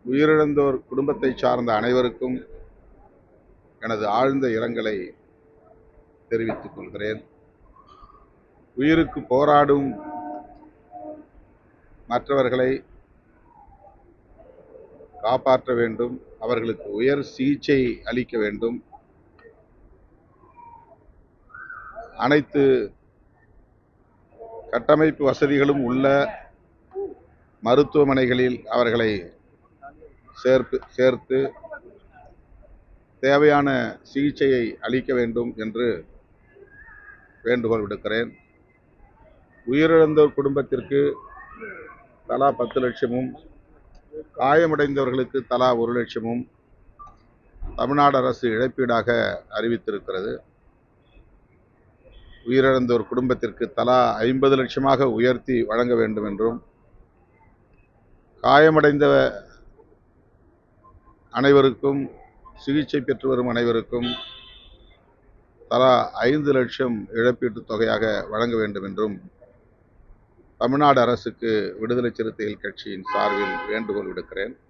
உயிரிழந்தோர் குடும்பத்தை சார்ந்த அனைவருக்கும் எனது ஆழ்ந்த இரங்கலை தெரிவித்துக் கொள்கிறேன். உயிருக்கு போராடும் மற்றவர்களை காப்பாற்ற வேண்டும், அவர்களுக்கு உயர் சிகிச்சை அளிக்க வேண்டும், அனைத்து கட்டமைப்பு வசதிகளும் உள்ள மருத்துவமனைகளில் அவர்களை சேர்த்து தேவையான சிகிச்சையை அளிக்க வேண்டும் என்று வேண்டுகோள் விடுக்கிறேன். உயிரிழந்தோர் குடும்பத்திற்கு தலா 10 லட்சமும், காயமடைந்தவர்களுக்கு தலா 1 லட்சமும் தமிழ்நாடு அரசு இழப்பீடாக அறிவித்திருக்கிறது. உயிரிழந்தோர் குடும்பத்திற்கு தலா 50 லட்சமாக உயர்த்தி வழங்க வேண்டும் என்றும், காயமடைந்த அனைவருக்கும், சிகிச்சை பெற்று வரும் அனைவருக்கும் தலா 5 லட்சம் இழப்பீட்டுத் தொகையாக வழங்க வேண்டும் என்றும் தமிழ்நாடு அரசுக்கு விடுதலை சிறுத்தைகள் கட்சியின் சார்பில் வேண்டுகோள் விடுக்கிறேன்.